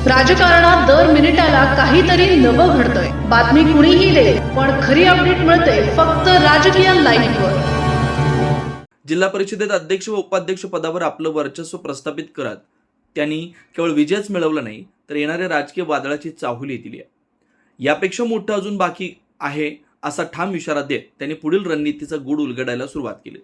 राजकारणात दर मिनिटाला काहीतरी नवं घडतंय. बातमी कुणीही दे, पण खरी अपडेट मिळते फक्त राजकीय लाईव्हवर. जिल्हा परिषदेत अध्यक्ष व उपाध्यक्ष पदावर आपलं वर्चस्व प्रस्थापित करत त्यांनी केवळ विजयच मिळवला नाही, तर येणाऱ्या राजकीय वादळाची चाहुली दिली आहे. यापेक्षा मोठं अजून बाकी आहे असा ठाम इशारा देत त्यांनी पुढील रणनीतीचा गूढ उलगडायला सुरुवात केली.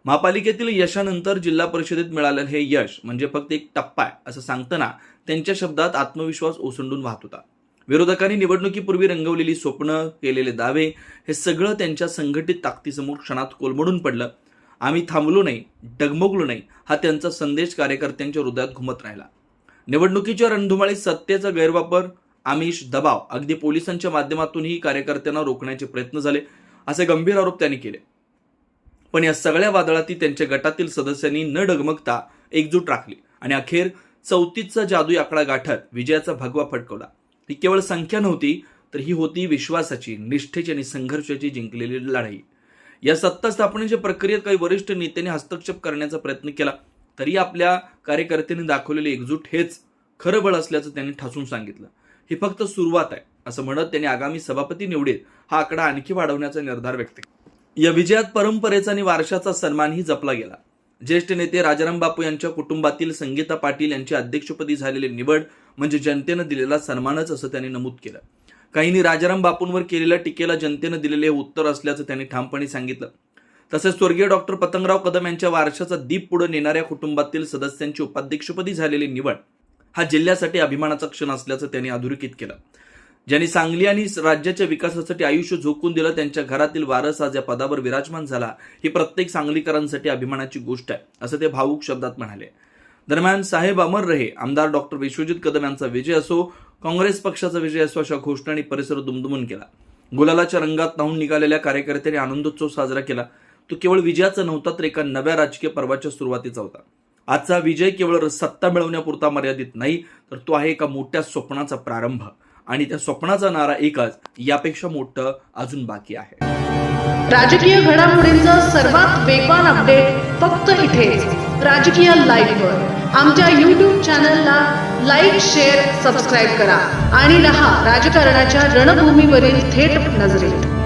महापालिकेतील यशानंतर जिल्हा परिषदेत मिळालेलं हे यश म्हणजे फक्त एक टप्पा आहे असं सांगताना त्यांच्या शब्दात आत्मविश्वास ओसंडून वाहत होता. विरोधकांनी निवडणुकीपूर्वी रंगवलेली स्वप्न, केलेले दावे हे सगळं त्यांच्या संघटित ताकदीसमोर क्षणात कोलमडून पडलं. आम्ही थांबलो नाही, डगमगलो नाही, हा त्यांचा संदेश कार्यकर्त्यांच्या हृदयात घुमत राहिला. निवडणुकीच्या रणधुमाळीत सत्तेचा गैरवापर, आमिष, दबाव, अगदी पोलिसांच्या माध्यमातूनही कार्यकर्त्यांना रोखण्याचे प्रयत्न झाले असे गंभीर आरोप त्यांनी केले. पण या सगळ्या वादळातील त्यांच्या गटातील सदस्यांनी न डगमगता एकजूट राखली आणि अखेर 34चा जादुई आकडा गाठत विजयाचा भगवा फटकवला. ही केवळ संख्या नव्हती, तर ही होती विश्वासाची, निष्ठेची आणि संघर्षाची जिंकलेली लढाई. या सत्ता स्थापनेच्या प्रक्रियेत काही वरिष्ठ नेत्यांनी हस्तक्षेप करण्याचा प्रयत्न केला, तरी आपल्या कार्यकर्त्यांनी दाखवलेली एकजूट हेच खरं बळ असल्याचं त्यांनी ठासून सांगितलं. ही फक्त सुरुवात आहे असं म्हणत त्यांनी आगामी सभापती निवडीत हा आकडा आणखी वाढवण्याचा निर्धार व्यक्त केला. या विजयात परंपरेचा आणि वारशाचा सन्मानही जपला गेला. ज्येष्ठ नेते राजाराम बापू यांच्या कुटुंबातील संगीता पाटील यांची अध्यक्षपदी झालेली निवड म्हणजे जनतेनं दिलेला सन्मानच असं त्यांनी नमूद केलं. काहींनी राजाराम बापूंवर केलेल्या टीकेला जनतेनं दिलेले उत्तर असल्याचं त्यांनी ठामपणे सांगितलं. तसेच स्वर्गीय डॉक्टर पतंगराव कदम यांच्या वारशाचा दीप पुढे नेणाऱ्या कुटुंबातील सदस्यांची उपाध्यक्षपदी झालेली निवड हा जिल्ह्यासाठी अभिमानाचा क्षण असल्याचं त्यांनी अधोरेखित केलं. ज्यांनी सांगली आणि राज्याच्या विकासासाठी आयुष्य झोकून दिलं, त्यांच्या घरातील वारस आज या पदावर विराजमान झाला, ही प्रत्येक सांगलीकरांसाठी अभिमानाची गोष्ट आहे असं ते भावूक शब्दात म्हणाले. दरम्यान साहेब अमर रहे, आमदार डॉक्टर विश्वजित कदम यांचा विजय असो, काँग्रेस पक्षाचा विजय असो अशा घोषणांनी परिसर दुमदुमून केला. गुलालाच्या रंगात न्हाऊन निघालेल्या कार्यकर्त्यांनी आनंदोत्सव साजरा केला. तो केवळ विजयाचा नव्हता, तर एका नव्या राजकीय पर्वाच्या सुरुवातीचा होता. आजचा विजय केवळ सत्ता मिळवण्यापुरता मर्यादित नाही, तर तो आहे एका मोठ्या स्वप्नाचा प्रारंभ आणि त्या स्वप्नाचा नारा एकच, यापेक्षा मोठं अजून बाकी आहे. राजकीय घडामोडींचा सर्वात वेगवान अपडेट फक्त इथेच राजकीय लाईव्हवर. आमच्या YouTube चॅनलला लाईक, शेअर, सबस्क्राईब करा आणि रहा राजकारणाच्या रणभूमीवरील थेट नजरेत.